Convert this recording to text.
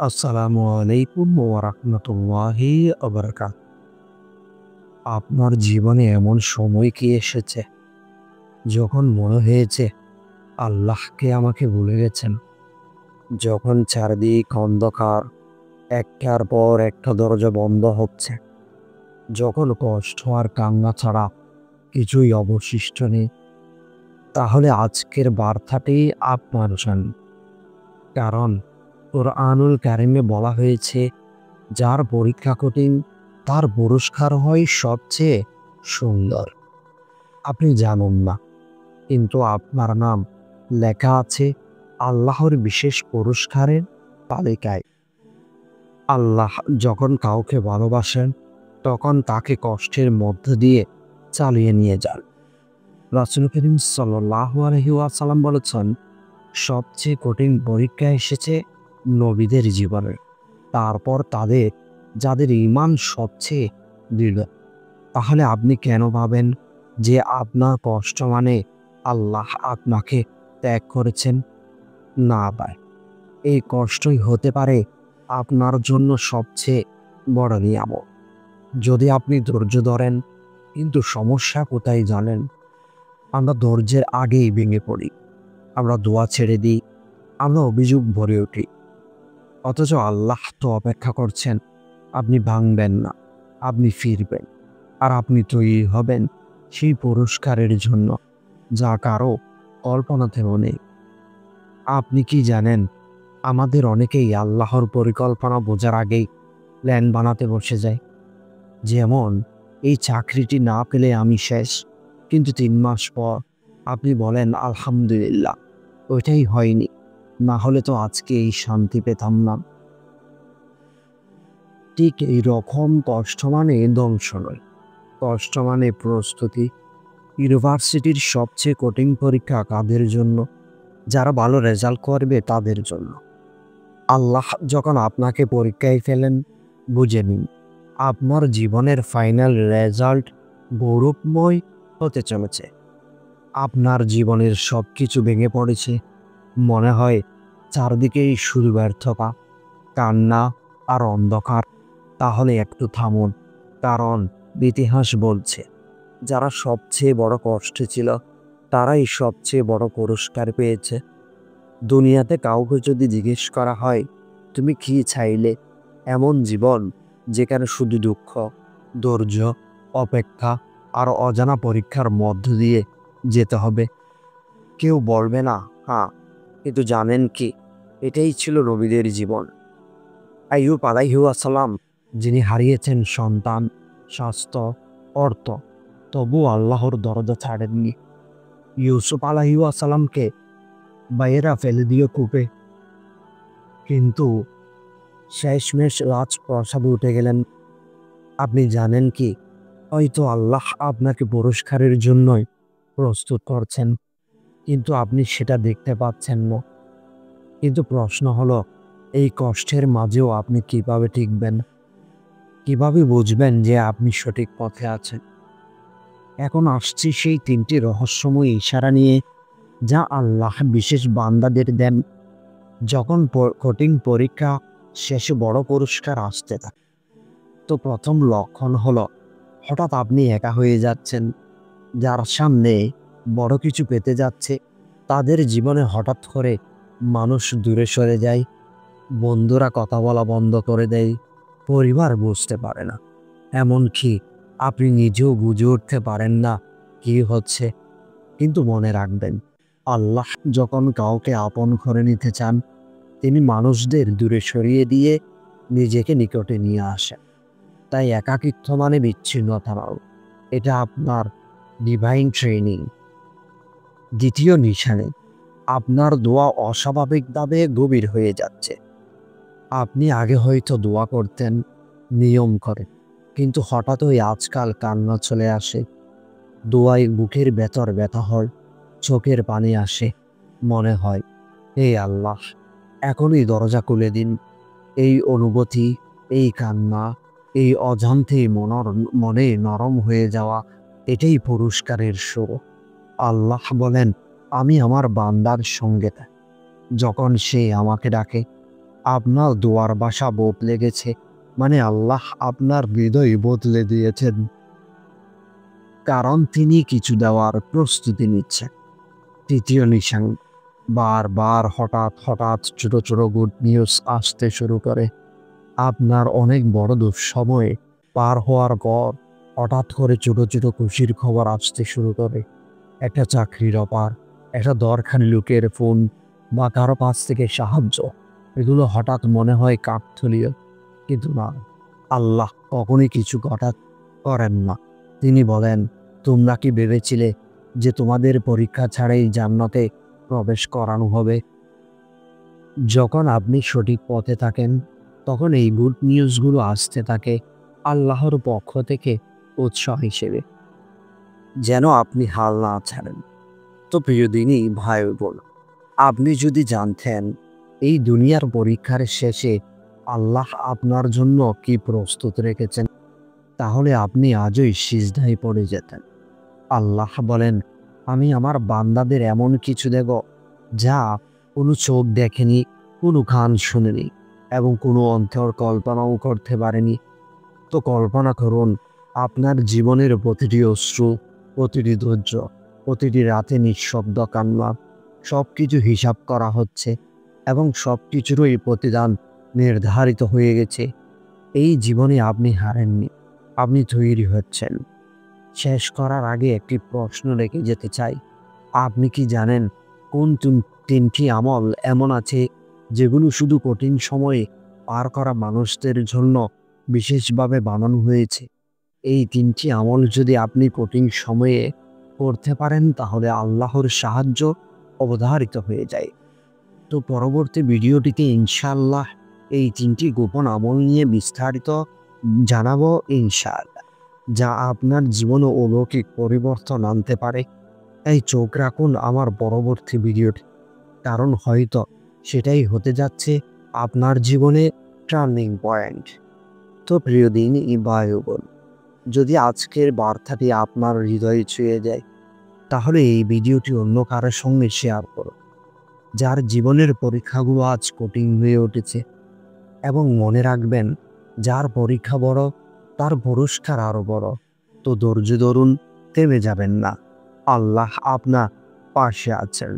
আসসালামু আলাইকুম ওয়া রাহমাতুল্লাহি ওয়া বারাকাতুহু। আপনার জীবনে এমন সময় কি এসেছে যখন মনে হয়েছে আল্লাহকে আমাকে ভুলে গেছেন? যখন চারদিক অন্ধকার, একটার পর একটা দরজা বন্ধ হচ্ছে, যখন কষ্ট আর কান্না ছাড়া কিছুই অবশিষ্ট নেই, তাহলে আজকের বার্তাটি আপনার জন্য। কারণ কুরআনুল কারিমে বলা হয়েছে, যার পরীক্ষা কঠিন তার পুরস্কার হয় সবচেয়ে সুন্দর। আপনি জানেন না, কিন্তু আপনার নাম লেখা আছে আল্লাহর বিশেষ পুরস্কারের তালিকায়। আল্লাহ যখন কাউকে ভালোবাসেন, তখন তাকে কষ্টের মধ্য দিয়ে চালিয়ে নিয়ে যান। রাসূল করিম সাল্লাল্লাহু আলাইহি ওয়াসাল্লাম বলেছেন, সবচেয়ে কঠিন পরীক্ষা এসেছে নবীদের জীবনে, তারপর তাদের যাদের ঈমান সবচেয়ে দৃঢ়। তাহলে আপনি কেন ভাবেন যে আপনার কষ্ট মানে আল্লাহ আপনাকে ত্যাগ করেছেন? না ভাই, এই কষ্টই হতে পারে আপনার জন্য সবচেয়ে বড় নিয়ামত। যদি আপনি ধৈর্য ধরেন। কিন্তু সমস্যা কোথায় জানেন? আমরা ধৈর্যের আগেই ভেঙে পড়ি, আমরা দোয়া ছেড়ে দিই, আমরা অভিযোগ ভরে উঠি। অথচ আল্লাহ তো অপেক্ষা করছেন আপনি ভাঙবেন না, আপনি ফিরবেন, আর আপনি তৈরি হবেন সেই পুরস্কারের জন্য যা কারো কল্পনাতেও নেই। আপনি কি জানেন, আমাদের অনেকেই আল্লাহর পরিকল্পনা বোঝার আগেই প্ল্যান বানাতে বসে যায়। যেমন, এই চাকরিটি না পেলে আমি শেষ। কিন্তু ৩ মাস পর আপনি বলেন আলহামদুলিল্লাহ, ওইটাই হয়নি, না হলে তো আজকে এই শান্তি পেতাম না। ঠিক এই রকম কষ্ট মানে ধ্বংস নয়, কষ্ট মানে প্রস্তুতি। ইউনিভার্সিটির সবচেয়ে কঠিন পরীক্ষা কাদের জন্য? যারা ভালো রেজাল্ট করবে তাদের জন্য। আল্লাহ যখন আপনাকে পরীক্ষায় ফেলেন, বুঝে নিন আপনার জীবনের ফাইনাল রেজাল্ট গৌরবময় হতে চলেছে। আপনার জীবনের সবকিছু ভেঙে পড়েছে, মনে হয় চারদিকেই শুধু ব্যর্থতা, কান্না আর অন্ধকার। তাহলে একটু থামুন, কারণ ইতিহাস বলছে যারা সবচেয়ে বড় কষ্টে ছিল তারাই সবচেয়ে বড় পুরস্কার পেয়েছে। দুনিয়াতে কাউকে যদি জিজ্ঞেস করা হয় তুমি কি চাইলে, এমন জীবন যেখানে শুধু দুঃখ, ধৈর্য, অপেক্ষা আর অজানা পরীক্ষার মধ্য দিয়ে যেতে হবে, কেউ বলবে না হ্যাঁ। কিন্তু জানেন কি, এটাই ছিল নবীদের জীবন। আইয়ুব আলাইহিস সালাম, যিনি হারিয়েছেন সন্তান, স্বাস্থ্য, অর্থ, তবু আল্লাহর দরজা ছাড়েননি। ইউসুফ আলাইহিস সালামকে বাইরা ফেলে দিয়ে কূপে, কিন্তু শেষমেশ রাজপ্রাসাদে উঠে গেলেন। আপনি জানেন কি, হয়তো আল্লাহ আপনাকে পুরস্কারের জন্যই প্রস্তুত করছেন, কিন্তু আপনি সেটা দেখতে পাচ্ছেন না। কিন্তু প্রশ্ন হলো, এই কষ্টের মাঝেও আপনি কিভাবে টিকবেন? কিভাবে বুঝবেন যে আপনি সঠিক পথে আছেন? এখন আসছি সেই ৩টি রহস্যময় ইশারা নিয়ে, যা আল্লাহ বিশেষ বান্দাদের দেন যখন কঠিন পরীক্ষা শেষে বড় পুরস্কার আসতে থাকে। তো প্রথম লক্ষণ হলো, হঠাৎ আপনি একা হয়ে যাচ্ছেন। যার সামনে বড় কিছু পেতে যাচ্ছে, তাদের জীবনে হঠাৎ করে মানুষ দূরে সরে যায়, বন্ধুরা কথা বলা বন্ধ করে দেয়, পরিবার বুঝতে পারে না, এমনকি আপনি নিজেও বুঝে উঠতে পারেন না কি হচ্ছে। কিন্তু মনে রাখবেন, আল্লাহ যখন কাউকে আপন করে নিতে চান, তিনি মানুষদের দূরে সরিয়ে দিয়ে নিজেকে নিকটে নিয়ে আসেন। তাই একাকিত্ব মানে বিচ্ছিন্নতা নয়, এটা আপনার ডিভাইন ট্রেনিং। দ্বিতীয় নিশানে, আপনার দোয়া অস্বাভাবিকভাবে গভীর হয়ে যাচ্ছে। আপনি আগে হয়তো দোয়া করতেন নিয়ম করে, কিন্তু হঠাৎই আজকাল কান্না চলে আসে, দোয়ায় বুকের ভেতর ব্যথা হয়, চোখের পানি আসে, মনে হয় হে আল্লাহ, এখনই দরজা খুলে দিন। এই অনুভূতি, এই কান্না, এই অজান্তে মনে নরম হয়ে যাওয়া, এটাই পুরস্কারের শুরু। আল্লাহ বলেন, আমি আমার বান্দার সঙ্গে থাকি যখন সে আমাকে ডাকে। আপনার দোয়ার ভাষা বদলে গেছে, মানে আল্লাহ আপনার হৃদয় বদলে দিয়েছেন, কারণ তিনি কিছু দেওয়ার প্রস্তুতি নিচ্ছেন। তৃতীয় নিশান, বারবার হঠাৎ হঠাৎ ছোট ছোট গুড নিউজ আসতে শুরু করে। আপনার অনেক বড় দুঃসময় পার হওয়ার পর হঠাৎ করে ছোট ছোট খুশির খবর আসতে শুরু করে। একটা চাকরির অফার, একটা দরকারি লোকের ফোন, বা কারো কাছ থেকে সাহায্য। এগুলো হঠাৎ মনে হয় কাকতালীয়, কিন্তু না, আল্লাহ কখনই কিছু হঠাৎ করেন না। তিনি বলেন, তোমরা কি ভেবেছিলে যে তোমাদের পরীক্ষা ছাড়াই জান্নাতে প্রবেশ করানো হবে? যখন আপনি সঠিক পথে থাকেন, তখন এই গুড নিউজগুলো আসতে থাকে আল্লাহর পক্ষ থেকে উৎসাহ হিসেবে, যেন আপনি হাল না ছাড়েন। তো প্রিয় দিনই ভাই ও বোন, আপনি যদি জানতেন এই দুনিয়ার পরীক্ষার শেষে আল্লাহ আপনার জন্য কি প্রস্তুত রেখেছেন, তাহলে আপনি আজই সিজদায় পড়ে যেতেন। আল্লাহ বলেন, আমি আমার বান্দাদের এমন কিছু দেব যা কোনো চোখ দেখেনি, কোনো কান শুনেনি, এবং কোনো অন্তর কল্পনাও করতে পারেনি। তো কল্পনা করুন, আপনার জীবনের প্রতিটি অশ্রু, প্রতিটি ধৈর্য, প্রতিটি রাতে নিঃশব্দ কান্না, সব কিছু হিসাব করা হচ্ছে, এবং সব কিছুরই প্রতিদান নির্ধারিত হয়ে গেছে। এই জীবনে আপনি হারেননি, আপনি তৈরি হচ্ছেন। শেষ করার আগে একটি প্রশ্ন রেখে যেতে চাই। আপনি কি জানেন কোন তিনটি আমল এমন আছে যেগুলো শুধু কঠিন সময়ে পার করা মানুষদের জন্য বিশেষভাবে বানানো হয়েছে? এই তিনটি আমল যদি আপনি কঠিন সময়ে করতে পারেন, তাহলে আল্লাহর সাহায্য অবধারিত হয়ে যায়। তো পরবর্তী ভিডিওটিতে ইনশাআল্লাহ এই তিনটি গোপন আমল নিয়ে বিস্তারিত জানাবো ইনশাআল্লাহ, যা আপনার জীবনে অলৌকিক পরিবর্তন আনতে পারে। তাই চোখ রাখুন আমার পরবর্তী ভিডিওটি, কারণ হয়তো সেটাই হতে যাচ্ছে আপনার জীবনে টার্নিং পয়েন্ট। তো প্রিয় দিন ভাই ও বোন, যদি আজকের বার্তাটি আপনার হৃদয়ে ছুঁয়ে যায়, তাহলে এই ভিডিওটি অন্য কারোর সঙ্গে শেয়ার করুন, যার জীবনের পরীক্ষাগুলো আজ কঠিন হয়ে উঠেছে। এবং মনে রাখবেন, যার পরীক্ষা বড়, তার পুরস্কার আরো বড়। তো ধৈর্য ধরুন, থেমে যাবেন না, আল্লাহ আপনার পাশে আছেন।